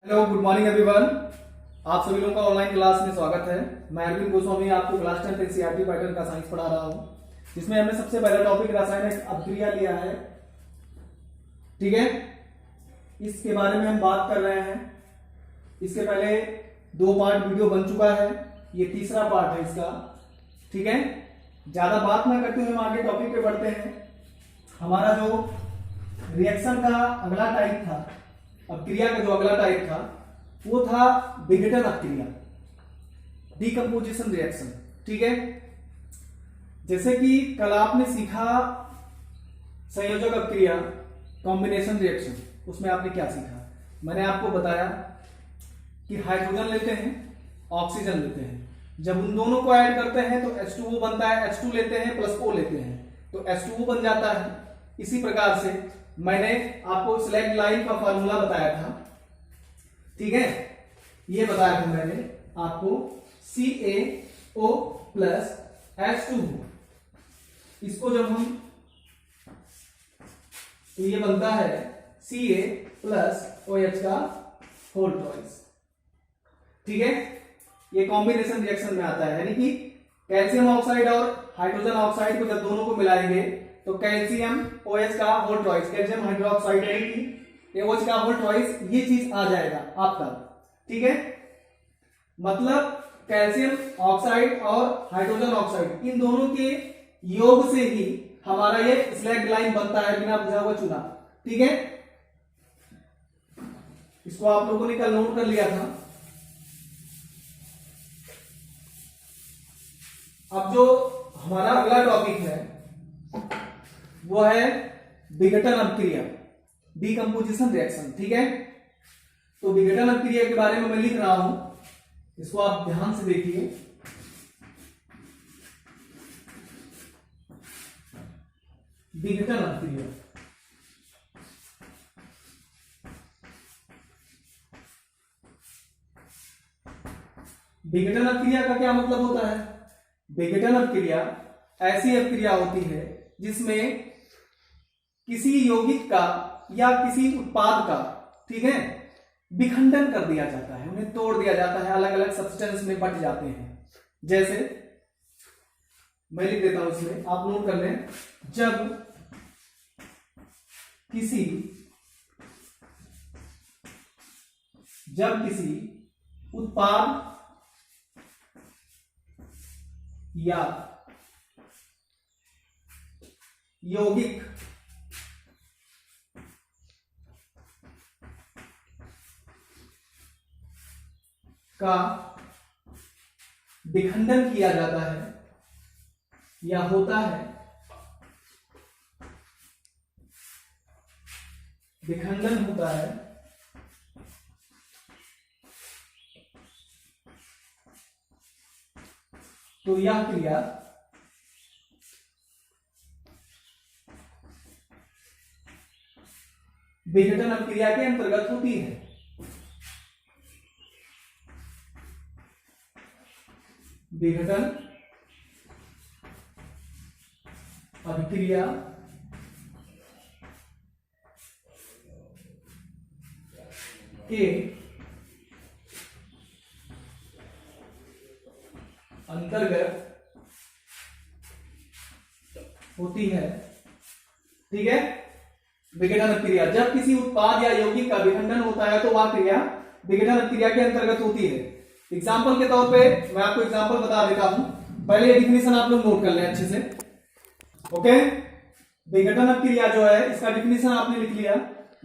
Hello, good morning everyone. आप सभी लोगों का ऑनलाइन क्लास में स्वागत है। मैं अरविंद गोस्वामी आपको क्लास 10 एनसीईआरटी पैटर्न का साइंस पढ़ा रहा हूं, जिसमें हमने सबसे पहला टॉपिक रासायनिक अभिक्रिया लिया है। ठीक है, इसके बारे में हम बात कर रहे हैं। इसके पहले 2 पार्ट वीडियो बन चुका है, ये तीसरा पार्ट है इसका। ठीक है, ज्यादा बात ना करते हुए हम आगे टॉपिक पे बढ़ते हैं। हमारा जो रिएक्शन का अगला टाइप था, अपक्रिया का जो अगला टाइप था, वो था विघटन अपक्रिया, डीकंपोजिशन रिएक्शन। ठीक है, जैसे कि कल आपने सीखा संयोजक अपक्रिया, कॉम्बिनेशन रिएक्शन, उसमें आपने क्या सीखा? मैंने आपको बताया कि हाइड्रोजन लेते हैं, ऑक्सीजन लेते हैं, जब उन दोनों को ऐड करते हैं तो H2O बनता है, H2 लेते हैं प्लस O लेते हैं तो H2O बन जाता है। इसी प्रकार से मैंने आपको स्लैग लाइन का फार्मूला बताया था। ठीक है, ये बताया था मैंने आपको CaO प्लस H2O। इसको जब हम, तो ये बनता है Ca प्लस OH का होल ट्वाइस। ठीक है, ये कॉम्बिनेशन रिएक्शन में आता है, यानी कि कैल्शियम ऑक्साइड और हाइड्रोजन ऑक्साइड को जब दोनों को मिलाएंगे तो कैल्शियम OH का होल ट्वाइस, कैल्शियम हाइड्रोक्साइड यानी कि OH का होल ट्वाइस, ये चीज आ जाएगा आपका। ठीक है, मतलब कैल्शियम ऑक्साइड और हाइड्रोजन ऑक्साइड, इन दोनों के योग से ही हमारा ये स्लैग लाइन बनता है, बिना बुझा हुआ चूना। ठीक है, इसको आप लोगों ने कल नोट कर लिया था। अब जो हमारा अगला टॉपिक है वो है विघटन अपक्रिया, डीकंपोजिशन रिएक्शन। ठीक है, तो विघटन अपक्रिया के बारे में मैं लिख रहा हूं, इसको आप ध्यान से देखिए। विघटन अपक्रिया, विघटन अपक्रिया का क्या मतलब होता है? विघटन अपक्रिया ऐसी अपक्रिया होती है जिसमें किसी यौगिक का या किसी उत्पाद का, ठीक है, विखंडन कर दिया जाता है, उन्हें तोड़ दिया जाता है, अलग अलग सब्सटेंस में बट जाते हैं। जैसे मैं लिख देता हूं इसमें, आप नोट कर लें। जब किसी उत्पाद या यौगिक का विखंडन किया जाता है या होता है, विखंडन होता है, तो यह क्रिया विघटन अपक्रिया के अंतर्गत होती है। विघटन अभिक्रिया के अंतर्गत होती है। ठीक है, विघटन अपक्रिया जब किसी उत्पाद या यौगिक का विखंडन होता है तो वह क्रिया विघटन अपक्रिया के अंतर्गत होती है। एग्जाम्पल के तौर पे मैं आपको एग्जाम्पल बता देता हूं, पहले डिफिनेशन आप लोग नोट कर लें अच्छे से। ओके, विघटन अपक्रिया जो है इसका डिफिनेशन आपने लिख लिया।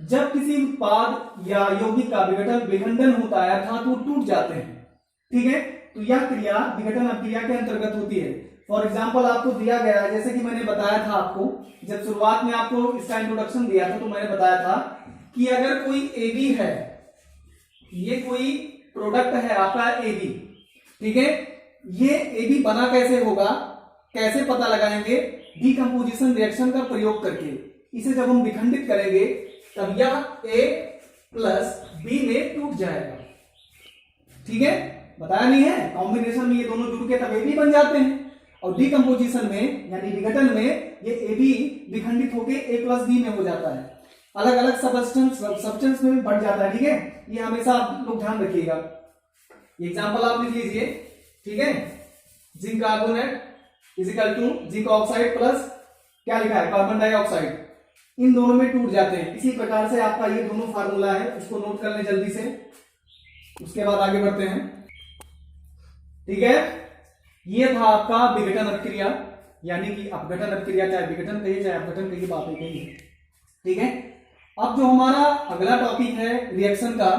जब किसी उत्पाद या यौगिक का विखंडन होता है अर्थात वो टूट जाते हैं, ठीक है, तो यह क्रिया विघटन अपक्रिया के अंतर्गत होती है। फॉर एग्जाम्पल आपको दिया गया है, जैसे कि मैंने बताया था आपको, जब शुरुआत में आपको इसका इंट्रोडक्शन दिया था तो मैंने बताया था कि अगर कोई AB है, ये कोई प्रोडक्ट है आपका AB, ठीक है, ये AB बना कैसे होगा, कैसे पता लगाएंगे? डीकंपोजिशन रिएक्शन का प्रयोग करके। इसे जब हम विखंडित करेंगे तब यह A प्लस B में टूट जाएगा। ठीक है, बताया नहीं है, कॉम्बिनेशन में ये दोनों जुड़ के तब AB बन जाते हैं, और डीकंपोजिशन में यानी विघटन में ये AB विखंडित होकर A प्लस B में हो जाता है। अलग अलग सब्सटेंस में भी बढ़ जाता है, ठीक है। ये हमेशा आप लोग ध्यान रखिएगा। एग्जाम्पल आप लिख लीजिए, ठीक है। Zinc carbonate is equal to zinc oxide plus क्या लिखा है, कार्बन डाइऑक्साइड, इन दोनों में टूट जाते हैं। इसी प्रकार से आपका ये दोनों फार्मूला है, उसको नोट कर लें जल्दी से, उसके बाद आगे बढ़ते हैं, ठीक है। ये था आपका विघटन अभिक्रिया, यानी कि अपघटन अभिक्रिया, चाहे विघटन कहिए चाहे अपघटन कहिए, बात एक ही है, ठीक है। अब जो हमारा अगला टॉपिक है रिएक्शन का,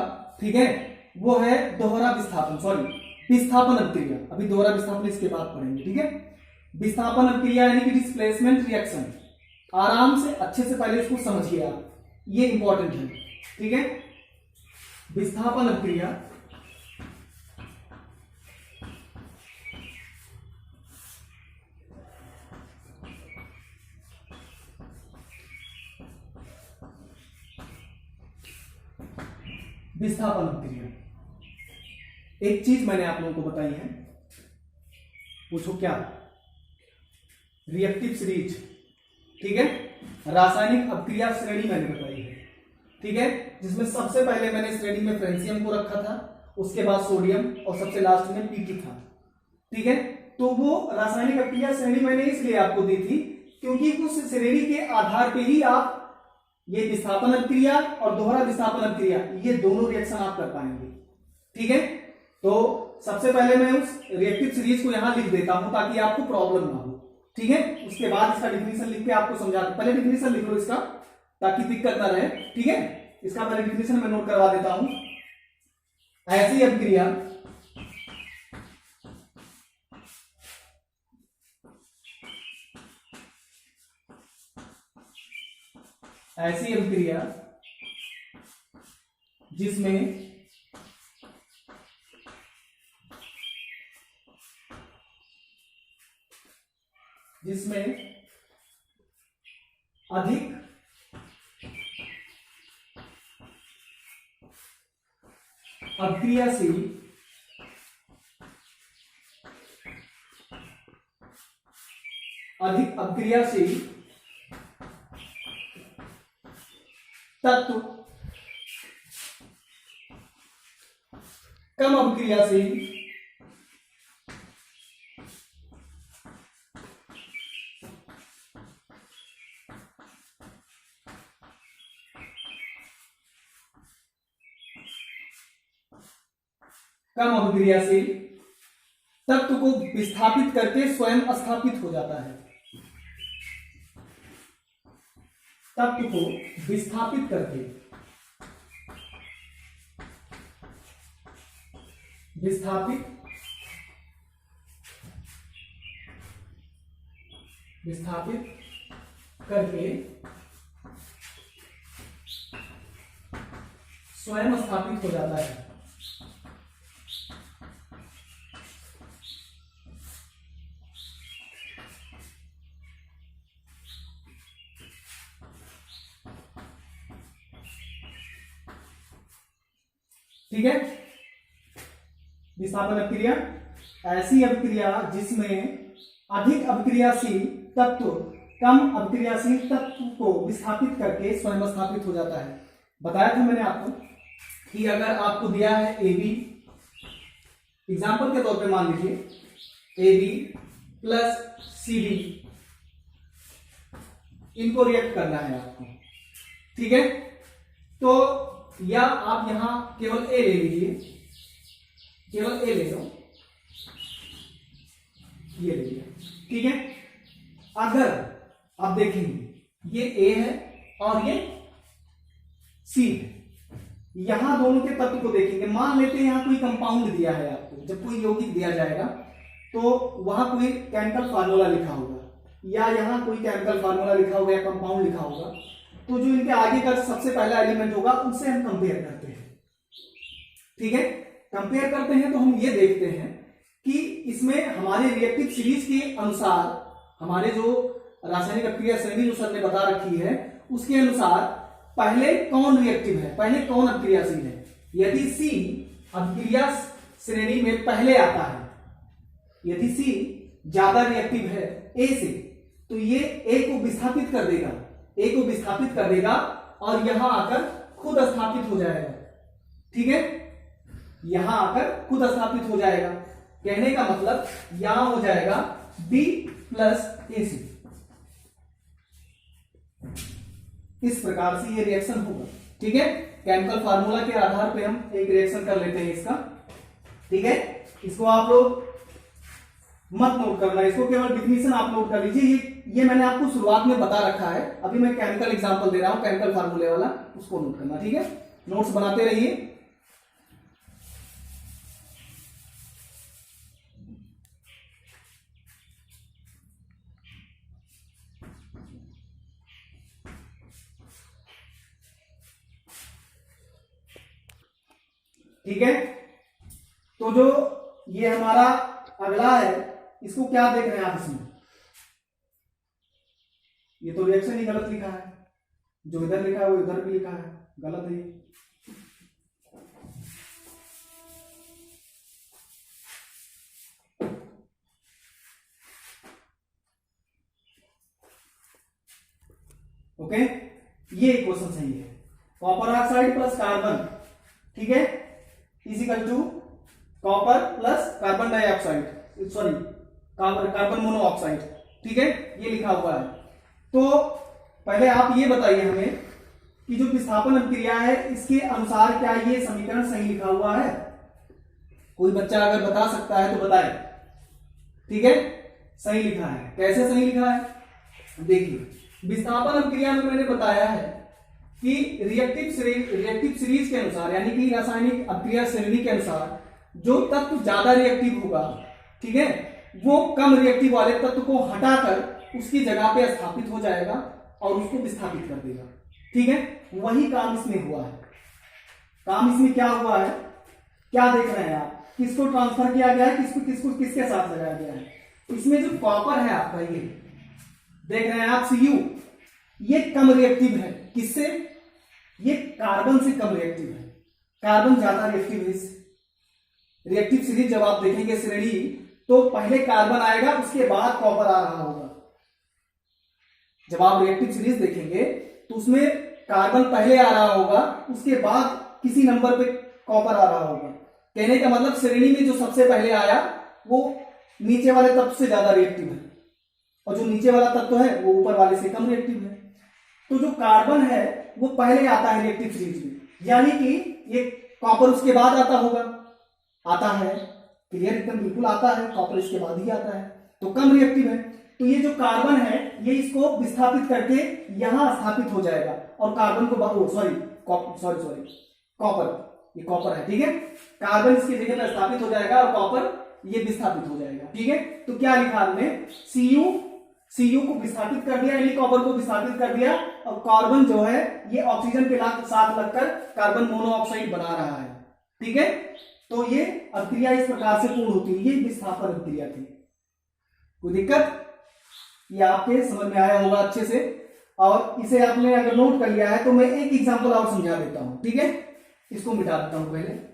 ठीक है, वो है दोहरा विस्थापन अभिक्रिया। अभी दोहरा विस्थापन इसके बाद पढ़ेंगे, ठीक है। विस्थापन अभिक्रिया यानी कि डिस्प्लेसमेंट रिएक्शन, आराम से अच्छे से पहले इसको समझिए आप, ये इंपॉर्टेंट है, ठीक है। विस्थापन अभिक्रिया विस्थापन अभिक्रिया, एक चीज मैंने आप लोगों को बताई है, पूछो क्या, रिएक्टिव सीरीज, ठीक है। रासायनिक अभिक्रिया श्रेणी मैंने बताई है, ठीक है, जिसमें सबसे पहले मैंने श्रेणी में फ्रेंसियम को रखा था, उसके बाद सोडियम और सबसे लास्ट में पीटी था, ठीक है। तो वो रासायनिक अभिक्रिया श्रेणी मैंने इसलिए आपको दी थी क्योंकि उस श्रेणी के आधार पे ही आप ये विस्थापन अभिक्रिया और दोहरा विस्थापन अभिक्रिया, ये दोनों रिएक्शन आप कर पाएंगे, ठीक है। तो सबसे पहले मैं उस रिएक्टिव सीरीज को यहां लिख देता हूं ताकि आपको प्रॉब्लम ना हो, ठीक है। उसके बाद इसका डिफिनीशन लिख के आपको समझा, पहले डिफिनीशन लिख लो इसका ताकि दिक्कत ना रहे, ठीक है। इसका पहले डिफिनीशन मैं नोट करवा देता हूं। ऐसी अभिक्रिया जिसमें अधिक अभिक्रियाशील तत्व कम अभिक्रियाशील तत्व को विस्थापित करके स्वयं स्थापित हो जाता है। तत्व को विस्थापित करके स्वयं स्थापित हो जाता है। ठीक है। विस्थापन अभिक्रिया ऐसी अभिक्रिया जिसमें अधिक अभिक्रियाशील तत्व कम अभिक्रियाशील तत्व को विस्थापित करके स्वयं स्थापित हो जाता है। बताया था मैंने आपको कि अगर आपको दिया है AB, एग्जाम्पल के तौर पे मान लीजिए AB प्लस CD, इनको रिएक्ट करना है आपको, ठीक है। तो या आप यहां केवल A ले लीजिए, केवल A ले लो, ये ले लिया, ठीक है। अगर आप देखेंगे ये A है और ये C है, यहां दोनों के तत्व को देखेंगे, मान लेते हैं यहां कोई कंपाउंड दिया है आपको, जब कोई यौगिक दिया जाएगा तो वहां कोई केमिकल फार्मूला लिखा होगा या यहां कोई केमिकल फार्मूला लिखा होगा या कंपाउंड लिखा होगा, तो जो इनके आगे का सबसे पहला एलिमेंट होगा उनसे हम कंपेयर करते हैं, ठीक है। कंपेयर करते हैं तो हम ये देखते हैं कि इसमें हमारे रिएक्टिव सीरीज के अनुसार, हमारे जो रासायनिक अभिक्रिया श्रेणी जो सर ने बता रखी है उसके अनुसार पहले कौन रिएक्टिव है, पहले कौन अभिक्रियाशील है। यदि C अभिक्रिया श्रेणी में पहले आता है, यदि C ज्यादा रिएक्टिव है A से, तो ये A को विस्थापित कर देगा, A को विस्थापित कर देगा और यहां आकर खुद स्थापित हो जाएगा। ठीक है, यहां आकर खुद स्थापित हो जाएगा। कहने का मतलब यहां हो जाएगा B प्लस AC। इस प्रकार से ये रिएक्शन होगा। ठीक है, केमिकल फार्मूला के आधार पे हम एक रिएक्शन कर लेते हैं इसका। ठीक है, इसको आप लोग मत नोट करना, इसको केवल डिफिनीशन आप नोट कर लीजिए। ये मैंने आपको शुरुआत में बता रखा है, अभी मैं केमिकल एग्जांपल दे रहा हूं, केमिकल फार्मूले वाला, उसको नोट करना। ठीक है, नोट्स बनाते रहिए। ठीक है, तो जो ये हमारा अगला है, इसको क्या देख रहे हैं आप इसमें? ये तो रिएक्शन ही गलत लिखा है, जो इधर लिखा है वो इधर भी लिखा है, गलत है ये। ओके, ये क्वेश्चन सही है। कॉपर ऑक्साइड प्लस कार्बन, ठीक है, is equal to copper plus carbon dioxide, sorry carbon monoxide. ठीक है, ये लिखा हुआ है। तो पहले आप ये बताइए हमें कि जो विस्थापन अभिक्रिया है, इसके अनुसार क्या ये समीकरण सही लिखा हुआ है? कोई बच्चा अगर बता सकता है तो बताए। ठीक है, सही लिखा है। कैसे सही लिखा है? देखिए, विस्थापन अभिक्रिया में मैंने बताया है कि रिएक्टिव सीरीज के अनुसार, यानी कि रासायनिक अभिक्रिया श्रेणी के अनुसार जो तत्व ज्यादा रिएक्टिव होगा, ठीक है, वो कम रिएक्टिव वाले तत्व को हटाकर उसकी जगह पे स्थापित हो जाएगा और उसको विस्थापित कर देगा। ठीक है, वही काम इसमें हुआ है। काम इसमें क्या हुआ है, क्या देख रहे हैं आप? किसको ट्रांसफर किया गया है, किसको किसके साथ लगाया गया है? इसमें जो कॉपर है आपका, ये देख रहे हैं आप Cu, ये कम रिएक्टिव है। किससे? ये कार्बन से कम रिएक्टिव है। कार्बन ज्यादा रिएक्टिव है। इस रिएक्टिव सीरीज जब आप देखेंगे श्रेणी, तो पहले कार्बन आएगा, उसके बाद कॉपर आ रहा होगा। जब आप रिएक्टिव सीरीज देखेंगे तो उसमें कार्बन पहले आ रहा होगा, उसके बाद किसी नंबर पे कॉपर आ रहा होगा। कहने का मतलब श्रेणी में जो सबसे पहले आया वो नीचे वाले तत्व से ज्यादा रिएक्टिव है, और जो नीचे वाला तत्व है वो ऊपर वाले से कम रिएक्टिव है। तो जो कार्बन है वो पहले आता है रिएक्टिव सीरीज में, यानी कि ये कॉपर उसके बाद आता होगा। आता है, क्लियर, एकदम बिल्कुल आता है, कॉपर इसके बाद ही आता है, तो कम रिएक्टिव है। तो ये जो कार्बन है ये इसको विस्थापित करके यहां स्थापित हो जाएगा, और कार्बन को कॉपर, ये कॉपर है, ठीक है, कार्बन इसकी जगह पर स्थापित हो जाएगा और कॉपर ये विस्थापित हो जाएगा। ठीक है, तो क्या लिखा हमने? Cu को विस्थापित कर दिया, यानी कॉपर को विस्थापित कर दिया, और कार्बन जो है ये ऑक्सीजन के साथ लगकर कार्बन मोनोऑक्साइड बना रहा है। ठीक है, तो ये अभिक्रिया इस प्रकार से पूर्ण होती है। ये विस्थापन अभिक्रिया थी। कोई दिक्कत? ये आपके समझ में आया होगा अच्छे से, और इसे आपने अगर नोट कर लिया है तो मैं एक एग्जांपल और समझा देता हूं। ठीक है, इसको मिटा देता हूं पहले।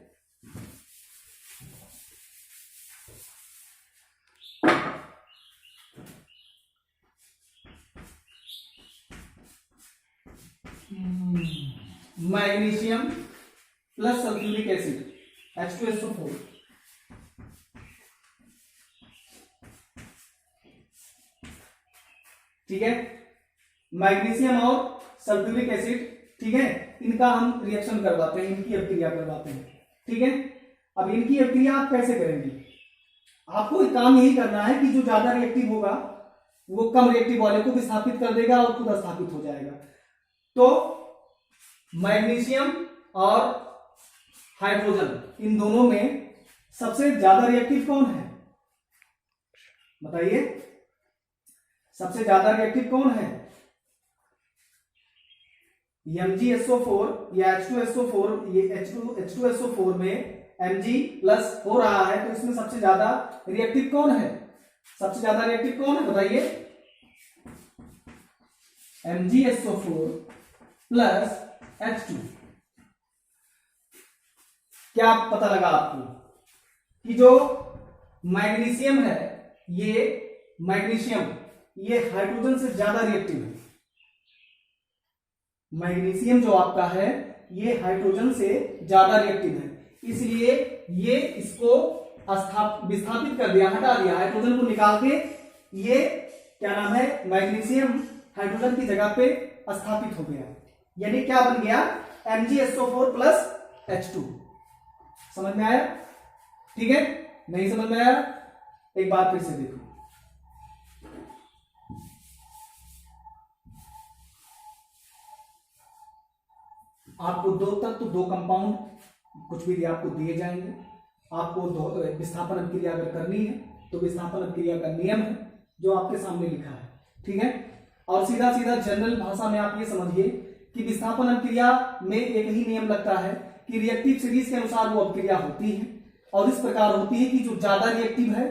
Magnesium plus sulphuric acid H2SO4, ठीक है, मैग्नीशियम और सल्फ्यूरिक एसिड, ठीक है, इनका हम रिएक्शन करवाते हैं, इनकी अभिक्रिया करवाते हैं। ठीक है, अब इनकी अभिक्रिया आप कैसे करेंगे? आपको एक काम यही करना है कि जो ज्यादा रिएक्टिव होगा वो कम रिएक्टिव वाले को विस्थापित कर देगा और खुद स्थापित हो जाएगा। तो मैग्नीशियम और हाइड्रोजन, इन दोनों में सबसे ज्यादा रिएक्टिव कौन है? बताइए, सबसे ज्यादा रिएक्टिव कौन है? MgSO4 या H2SO4, ये H2SO4 में Mg प्लस हो रहा है, तो इसमें सबसे ज्यादा रिएक्टिव कौन है? सबसे ज्यादा रिएक्टिव कौन है बताइए? MgSO4 plus H2। क्या पता लगा आपको कि जो मैग्नीशियम है, ये मैग्नीशियम ये हाइड्रोजन से ज्यादा रिएक्टिव है। मैग्नीशियम जो आपका है ये हाइड्रोजन से ज्यादा रिएक्टिव है, इसलिए ये इसको विस्थापित कर दिया, हटा दिया, हाइड्रोजन को निकाल के ये क्या नाम है मैग्नीशियम हाइड्रोजन की जगह पे स्थापित हो गया, यानी क्या बन गया MgSO4 प्लस H2। समझ में आया? ठीक है, नहीं समझ में आया एक बार फिर से देखो। आपको दो तत्व, दो कंपाउंड कुछ भी आपको दिए जाएंगे, आपको विस्थापन अभिक्रिया अगर करनी है तो विस्थापन अभिक्रिया का नियम है जो आपके सामने लिखा है, ठीक है। और सीधा सीधा जनरल भाषा में आप ये समझिए कि विस्थापन अभिक्रिया में एक ही नियम लगता है कि रिएक्टिव सीरीज के अनुसार वो अभिक्रिया होती है, और इस प्रकार होती है कि जो ज्यादा रिएक्टिव है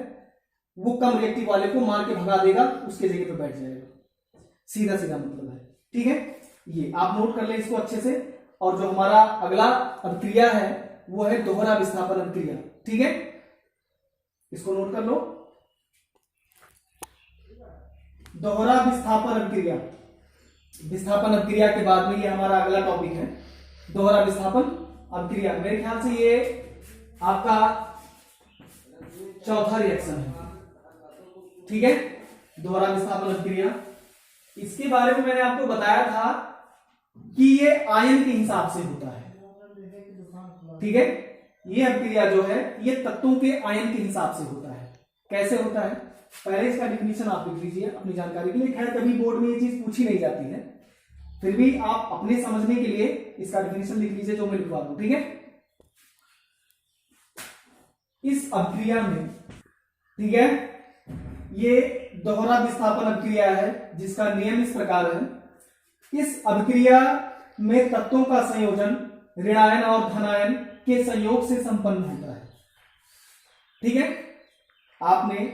वो कम रिएक्टिव वाले को मार के भगा देगा, उसके जगह पे बैठ जाएगा, सीधा सीधा मतलब है, ठीक है। ये आप नोट कर ले इसको अच्छे से। और जो हमारा अगला अभिक्रिया है वो है दोहरा विस्थापन अभिक्रिया, ठीक है, इसको नोट कर लो। दोहरा विस्थापन अभिक्रिया, विस्थापन अभिक्रिया के बाद में ये हमारा अगला टॉपिक है दोहरा विस्थापन अभिक्रिया। मेरे ख्याल से ये आपका चौथा रिएक्शन है, ठीक है, दोहरा विस्थापन अभिक्रिया। इसके बारे में मैंने आपको बताया था कि ये आयन के हिसाब से होता है, ठीक है। ये अभिक्रिया जो है ये तत्वों के आयन के हिसाब से होता है। कैसे होता है पहले इसका डिफिनीशन आप लिख लीजिए अपनी जानकारी के लिए। खैर कभी बोर्ड में ये चीज पूछी नहीं जाती है, फिर भी आप अपने समझने के लिए इसका डिफिनीशन लिख लीजिए जो मैं लिखवा दूं, ठीक है। इस अभिक्रिया में, ठीक है, ये दोहरा विस्थापन अभिक्रिया है जिसका नियम इस प्रकार है। इस अभिक्रिया में तत्वों का संयोजन ऋणायन और धनायन के संयोग से संपन्न होता है, ठीक है। आपने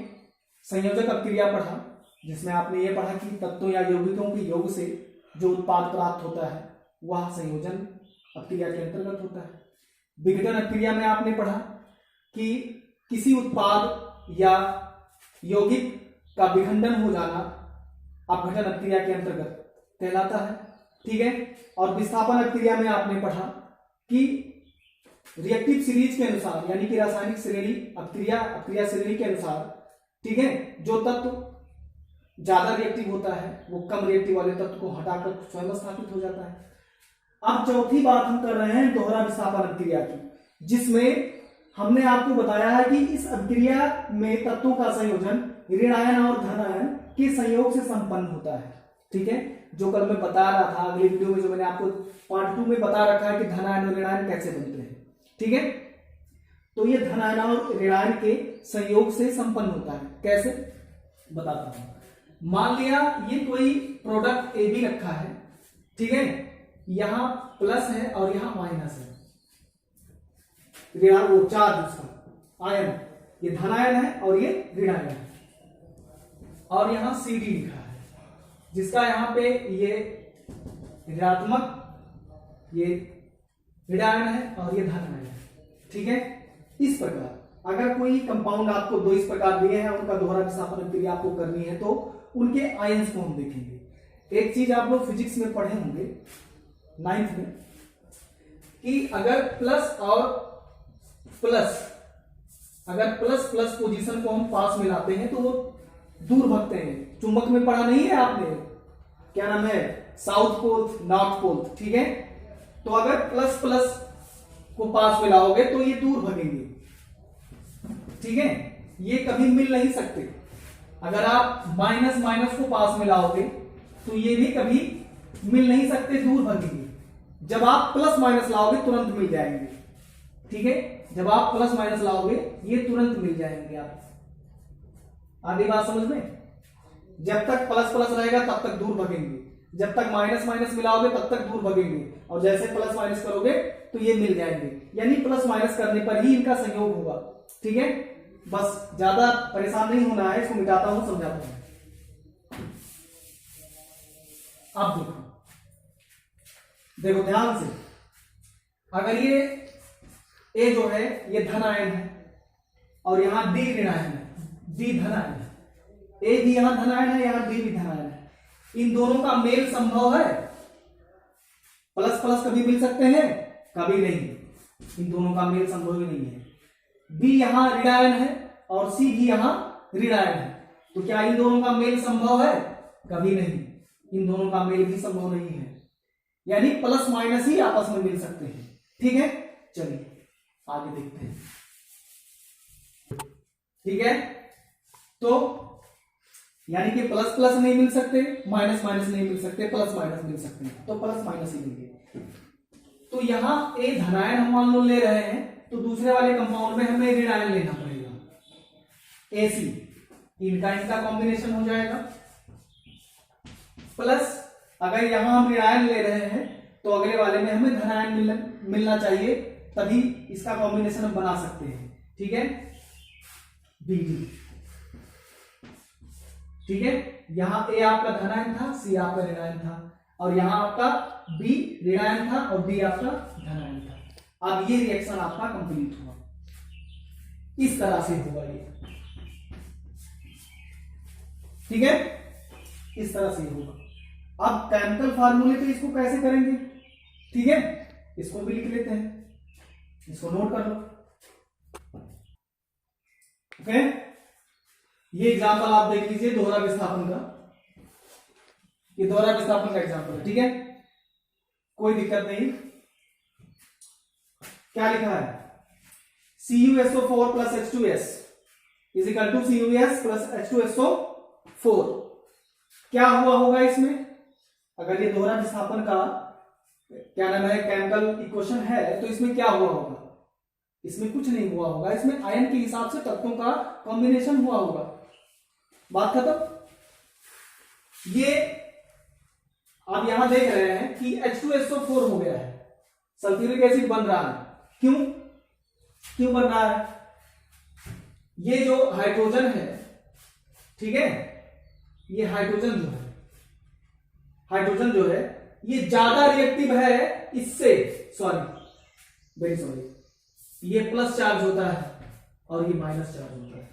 संयोजक अभिक्रिया पढ़ा जिसमें आपने ये पढ़ा कि तत्वों या यौगिकों के योग से जो उत्पाद प्राप्त होता है वह संयोजन अभिक्रिया के अंतर्गत होता है। विघटन अभिक्रिया में आपने पढ़ा कि किसी उत्पाद या यौगिक का विखंडन हो जाना अपघटन अभिक्रिया के अंतर्गत कहलाता है, ठीक है। और विस्थापन अभिक्रिया में आपने पढ़ा कि रिएक्टिव सीरीज के अनुसार यानी कि रासायनिक श्रेणी अभिक्रिया श्रेणी के अनुसार, ठीक है, जो तत्व ज्यादा रिएक्टिव होता है वो कम रिएक्टिव वाले तत्व को हटाकर स्वयं स्थापित हो जाता है। अब चौथी बात हम कर रहे हैं दोहरा विस्थापन अभिक्रिया की, जिसमें हमने आपको बताया है कि इस अभिक्रिया में तत्वों का संयोजन ऋणायन और धनायन के संयोग से संपन्न होता है, ठीक है। जो कल मैं बता रहा था अगली वीडियो में, जो मैंने आपको पार्ट 2 में बता रखा है कि धनायन और ऋणायन कैसे बनते हैं, ठीक है। तो ये धनायन और ऋणायन के संयोग से संपन्न होता है। कैसे बताता हूं। मान लिया ये कोई प्रोडक्ट ए बी रखा है, ठीक है, यहां प्लस है और यहां माइनस है, ऋणायन वो चार्ज उसका आयन, ये धनायन है और ये ऋणायन है, और यहां सी डी लिखा है जिसका यहां पे ये ऋणात्मक, ये ऋणायन है और ये धनायन है, ठीक है। इस प्रकार अगर कोई कंपाउंड आपको दो इस प्रकार दिए हैं, उनका दोहरा विस्थापन अभिक्रिया आपको करनी है तो उनके आयंस को हम देखेंगे। एक चीज आप लोग फिजिक्स में पढ़े होंगे 9th में कि अगर प्लस और प्लस, अगर प्लस प्लस पोजीशन को हम पास में लाते हैं तो वो दूर भागते हैं। चुंबक में पढ़ा नहीं है आपने, क्या नाम है, साउथ पोल नॉर्थ पोल, ठीक है। तो अगर प्लस प्लस को पास में लाओगे तो ये दूर भागेंगे, ठीक है, ये कभी मिल नहीं सकते। अगर आप माइनस माइनस को पास में लाओगे तो ये भी कभी मिल नहीं सकते, दूर भागेंगे। जब आप प्लस माइनस लाओगे तुरंत मिल जाएंगे, ठीक है। जब आप प्लस माइनस लाओगे ये तुरंत मिल जाएंगे। आप आधी बात समझ में, जब तक प्लस प्लस रहेगा तब तक दूर भागेंगे, जब तक माइनस माइनस मिलाओगे तब तक दूर भागेंगे, और जैसे प्लस माइनस करोगे तो ये मिल जाएंगे। यानी प्लस माइनस करने पर ही इनका संयोग होगा, ठीक है। बस ज्यादा परेशान नहीं होना है, इसको मिटाता हूं समझाता हूं। अब देखो ध्यान से, अगर ये ए जो है ये धनायन है और यहां डी ऋणायन है, डी धनायन है, ए भी यहां धनायन है, यहां डी भी धनायन है, इन दोनों का मेल संभव है? प्लस प्लस कभी मिल सकते हैं? कभी नहीं, इन दोनों का मेल संभव ही नहीं है। बी यहां ऋण आयन है और सी भी यहां ऋण आयन है, तो क्या इन दोनों का मेल संभव है? कभी नहीं, इन दोनों का मेल भी संभव नहीं है, यानी प्लस माइनस ही आपस में मिल सकते हैं। ठीक है, चलिए आगे देखते हैं। ठीक है, तो यानी कि प्लस प्लस नहीं मिल सकते, माइनस माइनस नहीं मिल सकते, प्लस माइनस मिल सकते हैं, तो प्लस माइनस ही मिलेंगे। तो यहां ए धनायन हम मान लो ले रहे हैं, तो दूसरे वाले कंपाउंड में हमें ऋण आयन लेना पड़ेगा, एसी, इनका कॉम्बिनेशन हो जाएगा। प्लस अगर यहां हम ऋण आयन ले रहे हैं तो अगले वाले में हमें धनायन मिलना चाहिए, तभी इसका कॉम्बिनेशन हम बना सकते हैं। ठीक है, बीडी। ठीक है, यहां ए आपका धनायन था, सी आपका ऋणायन था, और यहां आपका बी ऋणायन था और डी आपका धनायन था। अब ये रिएक्शन आपका कंप्लीट हुआ, इस तरह से होगा ये। ठीक है, इस तरह से होगा। अब केमिकल फार्मूले पे इसको कैसे करेंगे? ठीक है, इसको भी लिख लेते हैं, इसको नोट कर लो। ओके, ये एग्जांपल आप देख लीजिए दोहरा विस्थापन का, ये दोहरा विस्थापन का एग्जांपल है। ठीक है, कोई दिक्कत नहीं। क्या लिखा है? CuSO4 plus H2S is equal to CuS plus H2SO4। क्या हुआ होगा इसमें? अगर ये दोहरा विस्थापन का क्या नाम है केमिकल इक्वेशन है, तो इसमें क्या हुआ होगा? इसमें कुछ नहीं हुआ होगा, इसमें आयन के हिसाब से तत्वों का कॉम्बिनेशन हुआ होगा। बात खत्म। ये आप यहां देख रहे हैं कि H2SO4 हो गया है, सल्फ्यूरिक एसिड बन रहा है। क्यों बन रहा है? ये जो हाइड्रोजन है, ठीक है, ये हाइड्रोजन जो है ये ज्यादा रिएक्टिव है इससे, सॉरी वेरी सॉरी, ये प्लस चार्ज होता है और ये माइनस चार्ज होता है।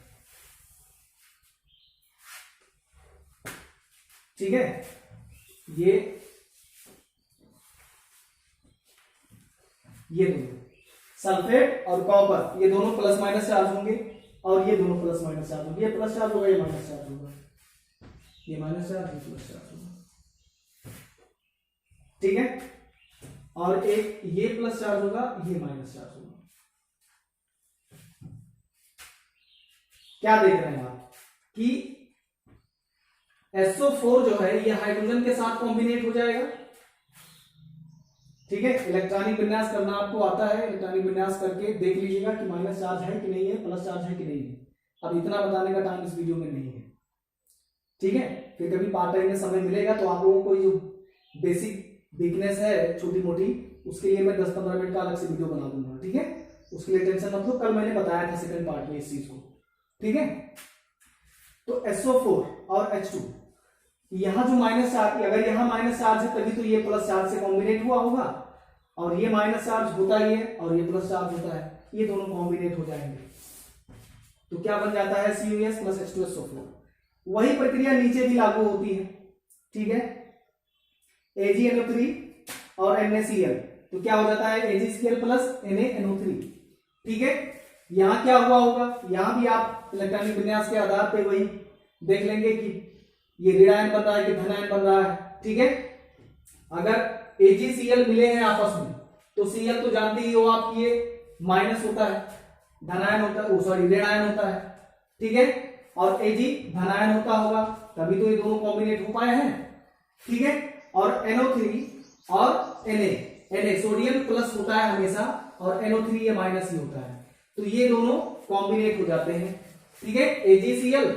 ठीक है, ये दोनों सल्फेट और कॉपर, ये दोनों प्लस माइनस चार्ज होंगे और ये दोनों प्लस माइनस चार्ज होंगे। ये प्लस चार्ज होगा, ये माइनस चार्ज होगा, ये माइनस चार्ज, ये प्लस चार्ज होगा। ठीक है, और एक ये प्लस चार्ज होगा, ये माइनस चार्ज होगा। क्या देख रहे हैं आप कि SO4 जो है ये हाइड्रोजन के साथ कॉम्बिनेट हो जाएगा। ठीक है, इलेक्ट्रॉनिक विन्यास करना आपको आता है, इलेक्ट्रॉनिक विन्यास करके देख लीजिएगा कि माइनस चार्ज है कि नहीं है, प्लस चार्ज है कि नहीं है। अब इतना बताने का टाइम इस वीडियो में नहीं है। ठीक है, फिर कभी पार्ट टाइम में समय मिलेगा तो आप लोगों को जो बेसिक वीकनेस है छोटी मोटी, उसके लिए मैं 10-15 मिनट का अलग से वीडियो बना दूंगा। ठीक है, उसके लिए टेंशन मत लो, कल मैंने बताया था सेकंड पार्ट में इस चीज को। ठीक है, तो SO4 और H2, यहां जो माइनस चार्ज, अगर यहां माइनस चार्ज है तभी तो ये प्लस चार्ज से कॉम्बिनेट हुआ होगा, और ये माइनस चार्ज होता ही है और ये प्लस चार्ज होता है, ये दोनों कॉम्बिनेट हो जाएंगे तो क्या बन जाता है? CuS plus H2SO4। वही प्रक्रिया नीचे भी लागू होती है। ठीक है, AgNO3 और NaCl, तो क्या हो जाता है? AgCl plus NaNO3। ठीक है, यहां क्या हुआ होगा? यहां भी आप इलेक्ट्रॉनिक विन्यास के आधार पर वही देख लेंगे कि ये ऋणायन बन रहा है कि धनायन बन रहा है। ठीक है, अगर AgCl मिले हैं आपस में तो Cl तो जानते ही हो आप, ये माइनस होता है, धनायन होता है, सॉरी ऋणायन होता है। ठीक है, और Ag धनायन होता होगा, तभी तो ये दोनों कॉम्बिनेट हो पाए हैं। ठीक है, और NO3 और Na सोडियम प्लस होता है हमेशा और NO3 ये माइनस ही होता है, तो ये दोनों कॉम्बिनेट हो जाते हैं। ठीक है, AgCl,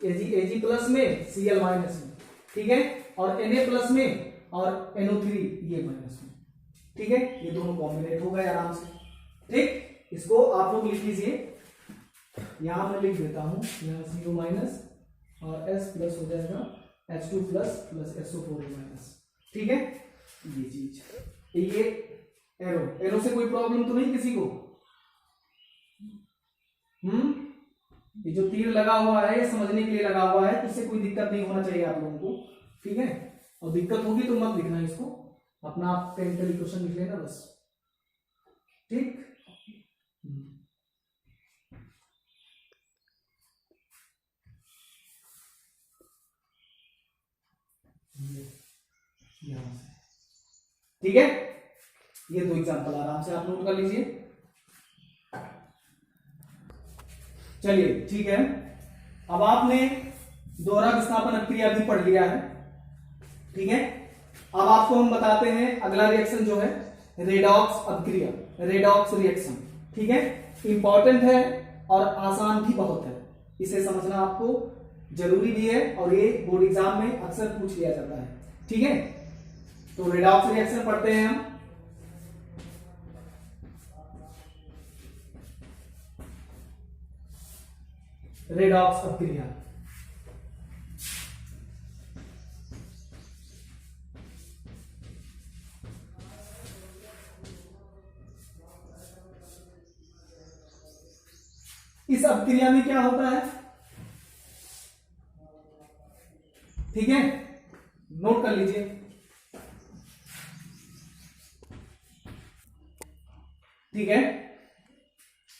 Ag प्लस में, Cl माइनस में। ठीक है, और Na प्लस में और NO3 ये माइनस में। ठीक है, ये दोनों कॉम्बिनेट हो गए आराम से। ठीक, इसको आप लोग लिख लीजिए, यहां मैं लिख देता हूं, यहां CO माइनस और S प्लस हो जाएगा H2 plus plus SO4 minus. ठीक है, ये चीज, ये एरो से कोई प्रॉब्लम तो नहीं किसी को? ये जो तीर लगा हुआ है ये समझने के लिए लगा हुआ है, इससे कोई दिक्कत नहीं होना चाहिए आप लोगों को। ठीक है, और दिक्कत होगी तो मत लिखना इसको, अपना आप केमिकल इक्वेशन लिख लेना बस, ठीक। ठीक है, ये दो एग्जांपल आराम से आप नोट कर लीजिए। चलिए ठीक है, अब आपने दोहरा विस्थापन अभिक्रिया भी पढ़ लिया है, ठीक है। अब आपको हम बताते हैं अगला रिएक्शन जो है रेडॉक्स अभिक्रिया, रेडॉक्स रिएक्शन, ठीक है। इंपॉर्टेंट है और आसान भी बहुत है, इसे समझना आपको जरूरी भी है और ये बोर्ड एग्जाम में अक्सर पूछ लिया जाता है, ठीक है। तो रेडॉक्स रिएक्शन पढ़ते हैं हम। रेडॉक्स अभिक्रिया, इस अभिक्रिया में क्या होता है, ठीक है, नोट कर लीजिए। ठीक है,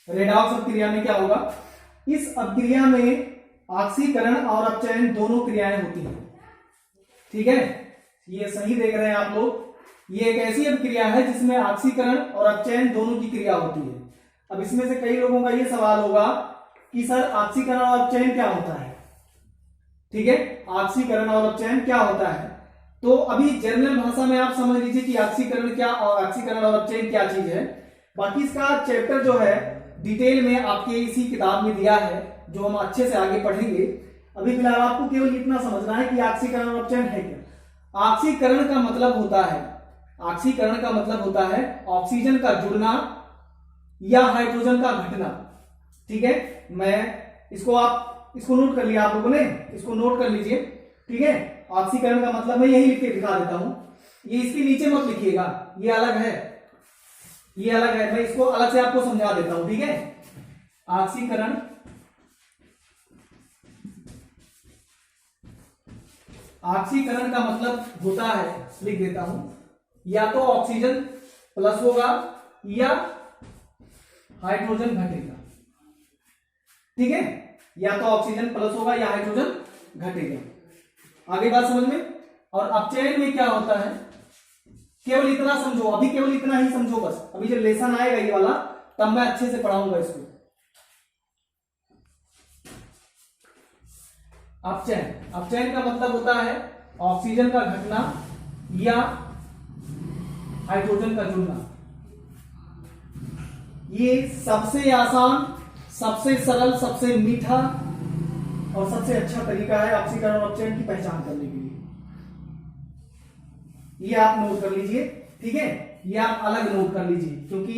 रेडॉक्स अभिक्रिया में क्या होगा, इस अभिक्रिया में ऑक्सीकरण और अपचयन दोनों क्रियाएं होती हैं, ठीक है। ये सही देख रहे हैं आप लोग, ये एक ऐसी अभिक्रिया है जिसमें ऑक्सीकरण और अपचयन दोनों की क्रिया होती है। अब इसमें से कई लोगों का ये सवाल होगा कि सर ऑक्सीकरण और अपचयन क्या होता है, ठीक है, ऑक्सीकरण और अपचयन क्या होता है। तो अभी जनरल भाषा में आप समझ लीजिए कि ऑक्सीकरण क्या और ऑक्सीकरण और अपचयन क्या चीज है। बाकी इसका चैप्टर जो है डिटेल में आपके इसी किताब में दिया है, जो हम अच्छे से आगे पढ़ेंगे। अभी फिलहाल आपको केवल इतना समझना है कि ऑक्सीकरण और अपचयन है क्या। ऑक्सीकरण का मतलब होता है, ऑक्सीकरण का मतलब होता है ऑक्सीजन का जुड़ना या हाइड्रोजन का घटना, ठीक है। मैं इसको नोट कर लिया आप लोगों ने, इसको नोट कर लीजिए, ठीक है। ऑक्सीकरण का मतलब मैं यही लिख के दिखा देता हूं, ये इसके नीचे मत लिखिएगा, ये अलग है, ये अलग है, मैं इसको अलग से आपको समझा देता हूं, ठीक है। ऑक्सीकरण ऑक्सीकरण का मतलब होता है, लिख देता हूं, या तो ऑक्सीजन प्लस होगा या हाइड्रोजन घटेगा, ठीक है, या तो ऑक्सीजन प्लस होगा या हाइड्रोजन घटेगा। आगे बात समझ में। और अपचयन में क्या होता है, केवल इतना समझो, अभी केवल इतना ही समझो बस, अभी जब लेसन आएगा ये वाला तब मैं अच्छे से पढ़ाऊंगा इसको। अपचयन का मतलब होता है ऑक्सीजन का घटना या हाइड्रोजन का जुड़ना। ये सबसे आसान, सबसे सरल, सबसे मीठा और सबसे अच्छा तरीका है ऑक्सीकरण और अपचयन की पहचान करने के लिए। ये आप नोट कर लीजिए, ठीक है, ये आप अलग नोट कर लीजिए, क्योंकि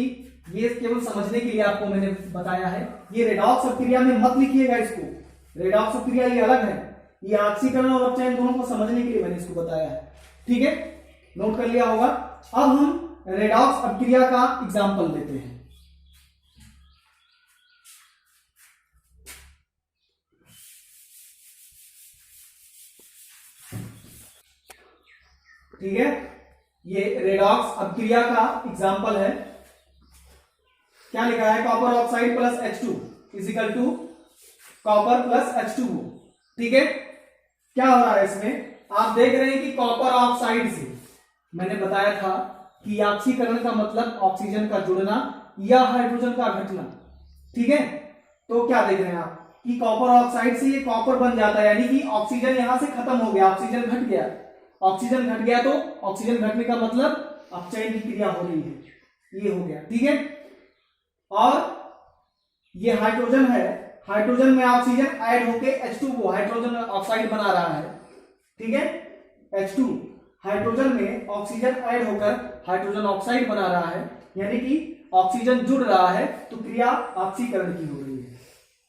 ये केवल समझने के लिए आपको मैंने बताया है। ये रेडॉक्स अभिक्रिया में मत लिखिएगा इसको, रेडॉक्स अभिक्रिया ये अलग है, ये ऑक्सीकरण और अपचयन दोनों को समझने के लिए मैंने इसको बताया है, ठीक है, नोट कर लिया होगा। अब हम रेडॉक्स अभिक्रिया का एग्जाम्पल देते हैं। ठीक है, ये रेडॉक्स अभिक्रिया का एग्जाम्पल है। क्या लिखा है, copper oxide plus H2 is equal to copper plus H2O, ठीक है। क्या हो रहा है इसमें, आप देख रहे हैं कि कॉपर ऑक्साइड से मैंने बताया था कि ऑक्सीकरण का मतलब ऑक्सीजन का जुड़ना या हाइड्रोजन का घटना, ठीक है। तो क्या देख रहे हैं आप कि कॉपर ऑक्साइड से ये कॉपर बन जाता है, यानी कि ऑक्सीजन यहां से खत्म हो गया, ऑक्सीजन घट गया। ऑक्सीजन घट गया तो ऑक्सीजन घटने का मतलब अपचयन की क्रिया हो रही है, ये हो गया, ठीक है। और ये हाइड्रोजन है, हाइड्रोजन में ऑक्सीजन ऐड होके H2O हाइड्रोजन ऑक्साइड बना रहा है, ठीक है। H2 हाइड्रोजन में ऑक्सीजन ऐड होकर हाइड्रोजन ऑक्साइड बना रहा है, यानी कि ऑक्सीजन जुड़ रहा है, तो क्रिया ऑक्सीकरण की हो रही है,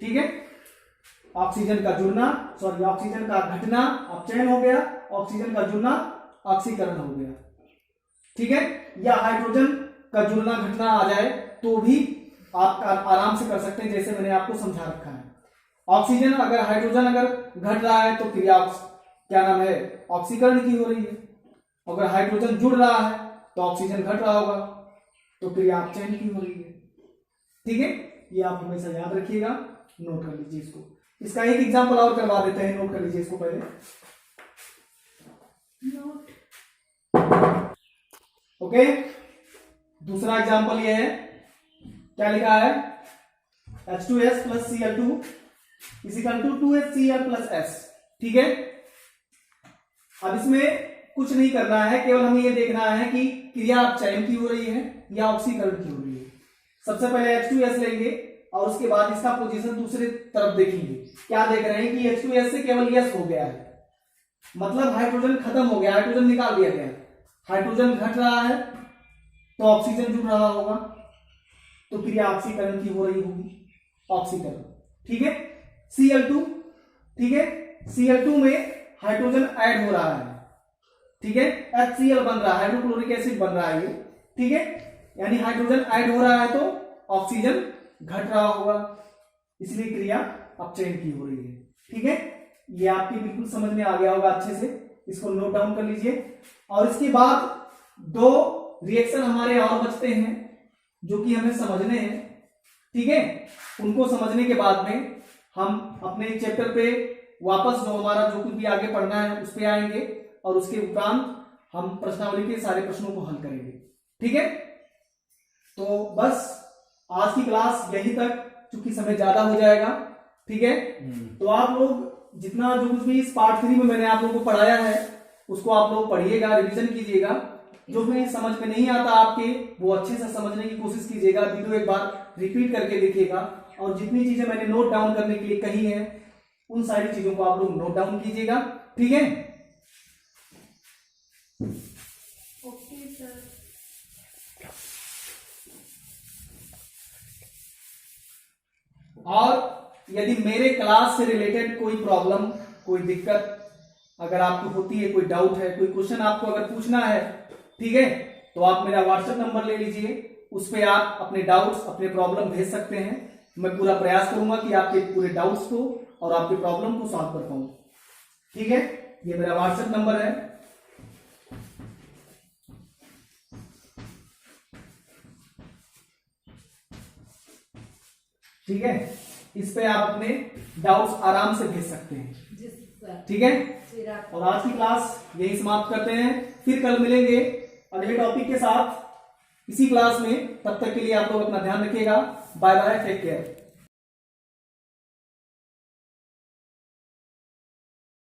ठीक है। ऑक्सीजन का जुड़ना, सॉरी ऑक्सीजन का घटना अपचयन हो गया, ऑक्सीजन का जुड़ना ऑक्सीकरण हो गया, ठीक है। या हाइड्रोजन का जुड़ना घटना आ जाए तो भी आप आराम से कर सकते हैं, जैसे मैंने आपको समझा रखा है। ऑक्सीजन अगर हाइड्रोजन अगर घट रहा है तो क्रिया क्या नाम है, ऑक्सीकरण की हो रही है, अगर हाइड्रोजन जुड़ रहा है तो ऑक्सीजन घट रहा होगा, तो क्रिया अपचयन की हो रही है। ठीक है, ये आप हमेशा याद रखिएगा, नोट कर लीजिए इसको। इसका एक एग्जांपल और करवा देते हैं, नोट कर लीजिए इसको पहले। ओके, दूसरा एग्जांपल ये है, क्या लिखा है, H2S plus Cl2 is equal to 2HCl plus S। ठीक है, अब इसमें कुछ नहीं करना है, केवल हमें यह देखना है कि क्रिया अपचयन की हो रही है या ऑक्सीकरण की हो रही है। सबसे पहले H2S लेंगे और उसके बाद इसका पोजीशन दूसरी तरफ देखेंगे। क्या देख रहे हैं कि H2S से केवल S हो गया है, मतलब हाइड्रोजन खत्म हो गया, हाइड्रोजन निकाल दिया गया। हाइड्रोजन घट रहा है तो ऑक्सीजन जुड़ रहा होगा, तो क्रिया ऑक्सीकरण की हो रही होगी, ऑक्सीकरण। ठीक है, Cl2, ठीक है, Cl2 में हाइड्रोजन ऐड हो रहा है। ठीक है, HCl बन रहा है, हाइड्रोक्लोरिक एसिड बन रहा है ये। ठीक है, यानी हाइड्रोजन ऐड हो रहा है तो ऑक्सीजन घट रहा होगा, इसलिए क्रिया अपचयन की हो रही है। ठीक है, ये आपके बिल्कुल समझ में आ गया होगा अच्छे से, इसको नोट डाउन कर लीजिए। और इसके बाद दो रिएक्शन हमारे और बचते हैं जो कि हमें समझने हैं। ठीक है, उनको समझने के बाद में हम अपने चैप्टर पे वापस जो हमारा जो कुछ भी आगे पढ़ना है उस पे आएंगे और उसके उपरांत हम प्रश्नावली के सारे प्रश्नों को हल करेंगे। ठीक है, तो बस आज की क्लास यहीं तक, चूंकि समय ज्यादा हो जाएगा। ठीक है, तो आप लोग जितना जो कुछ भी इस पार्ट 3 में मैंने आप लोगों को पढ़ाया है उसको आप लोग पढ़िएगा, रिवीजन कीजिएगा। जो भी समझ में नहीं आता आपके, वो अच्छे से समझने की कोशिश कीजिएगा, वीडियो एक बार रिपीट करके देखिएगा, और जितनी चीजें मैंने नोट डाउन करने के लिए कही है उन सारी चीजों को आप लोग नोट डाउन कीजिएगा। ठीक है, ओके सर। और यदि मेरे क्लास से रिलेटेड कोई प्रॉब्लम, कोई दिक्कत अगर आपको होती है, कोई डाउट है, कोई क्वेश्चन आपको अगर पूछना है, ठीक है, तो आप मेरा व्हाट्सएप नंबर ले लीजिए, उस पर आप अपने डाउट्स, अपने प्रॉब्लम भेज सकते हैं। मैं पूरा प्रयास करूंगा कि आपके पूरे डाउट्स को और आपके प्रॉब्लम को सॉल्व कर पाऊं। ठीक है, ये मेरा व्हाट्सएप नंबर है। ठीक है, इस पे आप अपने डाउट्स आराम से भेज सकते हैं। ठीक है, और आज की क्लास यही समाप्त करते हैं, फिर कल मिलेंगे अगले टॉपिक के साथ इसी क्लास में। तब तक के लिए आप लोग अपना ध्यान रखिएगा। Bye bye, take care.